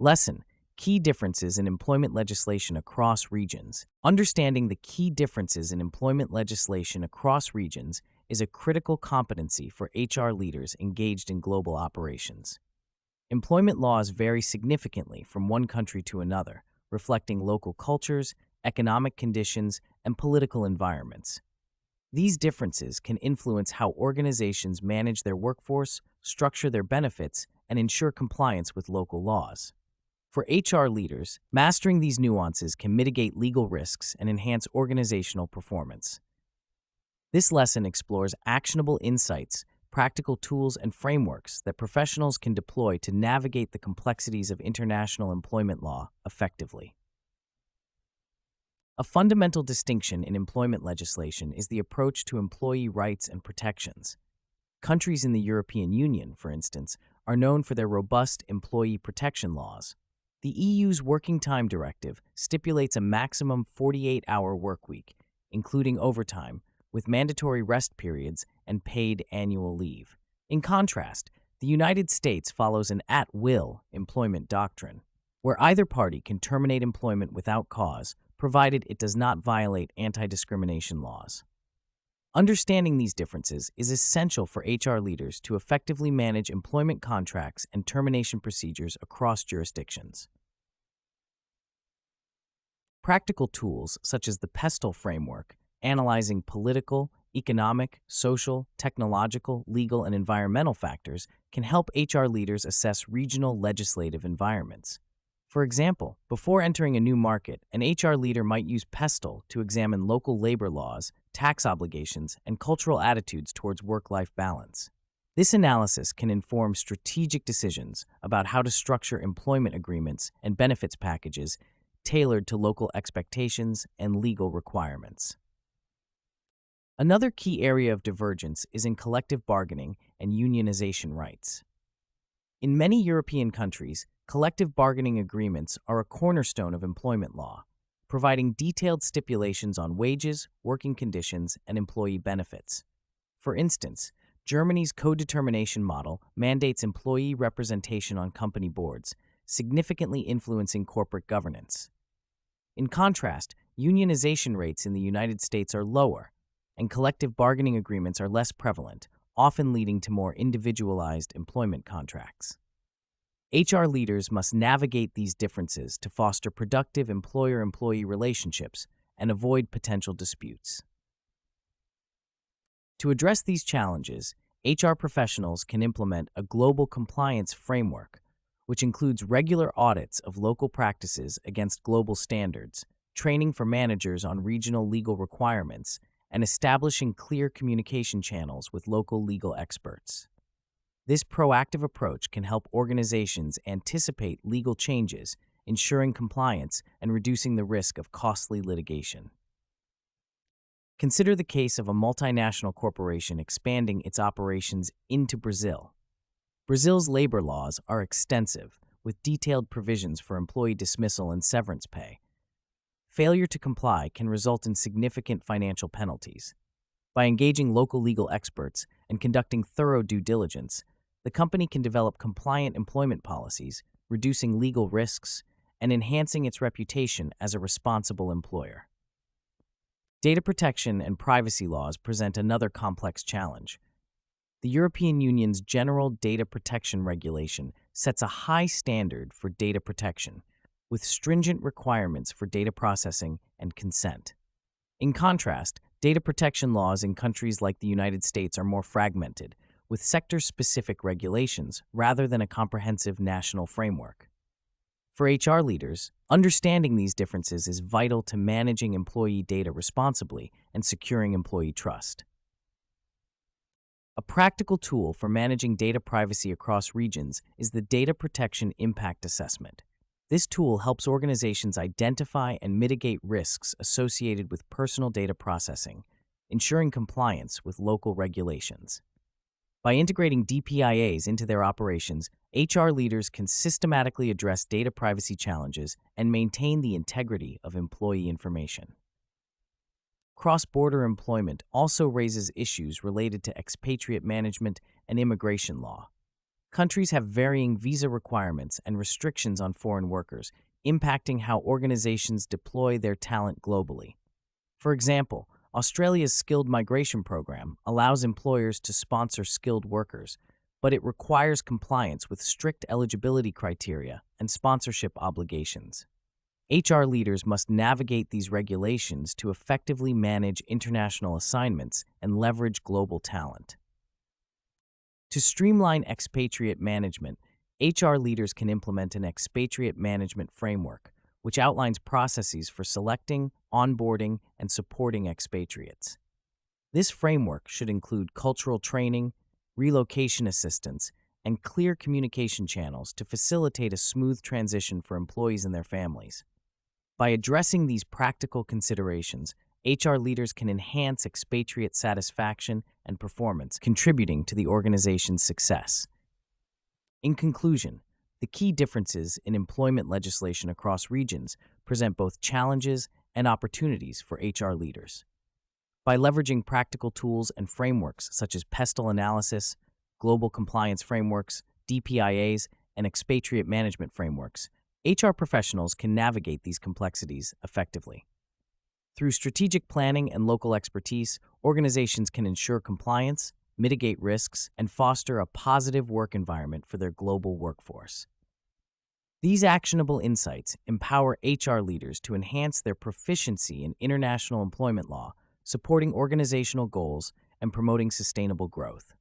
Lesson: Key differences in employment legislation across regions. Understanding the key differences in employment legislation across regions is a critical competency for HR leaders engaged in global operations. Employment laws vary significantly from one country to another, reflecting local cultures, economic conditions, and political environments. These differences can influence how organizations manage their workforce, structure their benefits, and ensure compliance with local laws. For HR leaders, mastering these nuances can mitigate legal risks and enhance organizational performance. This lesson explores actionable insights, practical tools, and frameworks that professionals can deploy to navigate the complexities of international employment law effectively. A fundamental distinction in employment legislation is the approach to employee rights and protections. Countries in the European Union, for instance, are known for their robust employee protection laws. The EU's Working Time Directive stipulates a maximum 48-hour workweek, including overtime, with mandatory rest periods and paid annual leave. In contrast, the United States follows an at-will employment doctrine, where either party can terminate employment without cause, provided it does not violate anti-discrimination laws. Understanding these differences is essential for HR leaders to effectively manage employment contracts and termination procedures across jurisdictions. Practical tools such as the PESTLE framework, analyzing political, economic, social, technological, legal, and environmental factors, can help HR leaders assess regional legislative environments. For example, before entering a new market, an HR leader might use PESTLE to examine local labor laws, tax obligations, and cultural attitudes towards work-life balance. This analysis can inform strategic decisions about how to structure employment agreements and benefits packages tailored to local expectations and legal requirements. Another key area of divergence is in collective bargaining and unionization rights. In many European countries, collective bargaining agreements are a cornerstone of employment law, providing detailed stipulations on wages, working conditions, and employee benefits. For instance, Germany's codetermination model mandates employee representation on company boards, significantly influencing corporate governance. In contrast, unionization rates in the United States are lower, and collective bargaining agreements are less prevalent, often leading to more individualized employment contracts. HR leaders must navigate these differences to foster productive employer-employee relationships and avoid potential disputes. To address these challenges, HR professionals can implement a global compliance framework, which includes regular audits of local practices against global standards, training for managers on regional legal requirements, and establishing clear communication channels with local legal experts. This proactive approach can help organizations anticipate legal changes, ensuring compliance and reducing the risk of costly litigation. Consider the case of a multinational corporation expanding its operations into Brazil. Brazil's labor laws are extensive, with detailed provisions for employee dismissal and severance pay. Failure to comply can result in significant financial penalties. By engaging local legal experts and conducting thorough due diligence, the company can develop compliant employment policies, reducing legal risks, and enhancing its reputation as a responsible employer. Data protection and privacy laws present another complex challenge. The European Union's General Data Protection Regulation sets a high standard for data protection, with stringent requirements for data processing and consent. In contrast, data protection laws in countries like the United States are more fragmented, with sector-specific regulations rather than a comprehensive national framework. For HR leaders, understanding these differences is vital to managing employee data responsibly and securing employee trust. A practical tool for managing data privacy across regions is the Data Protection Impact Assessment. This tool helps organizations identify and mitigate risks associated with personal data processing, ensuring compliance with local regulations. By integrating DPIAs into their operations, HR leaders can systematically address data privacy challenges and maintain the integrity of employee information. Cross-border employment also raises issues related to expatriate management and immigration law. Countries have varying visa requirements and restrictions on foreign workers, impacting how organizations deploy their talent globally. For example, Australia's skilled migration program allows employers to sponsor skilled workers, but it requires compliance with strict eligibility criteria and sponsorship obligations. HR leaders must navigate these regulations to effectively manage international assignments and leverage global talent. To streamline expatriate management, HR leaders can implement an expatriate management framework, which outlines processes for selecting, onboarding, and supporting expatriates. This framework should include cultural training, relocation assistance, and clear communication channels to facilitate a smooth transition for employees and their families. By addressing these practical considerations, HR leaders can enhance expatriate satisfaction and performance, contributing to the organization's success. In conclusion, the key differences in employment legislation across regions present both challenges and opportunities for HR leaders. By leveraging practical tools and frameworks such as pestle analysis, global compliance frameworks, DPIAs, and expatriate management frameworks, HR professionals can navigate these complexities effectively. Through strategic planning and local expertise, organizations can ensure compliance, mitigate risks, and foster a positive work environment for their global workforce. These actionable insights empower HR leaders to enhance their proficiency in international employment law, supporting organizational goals and promoting sustainable growth.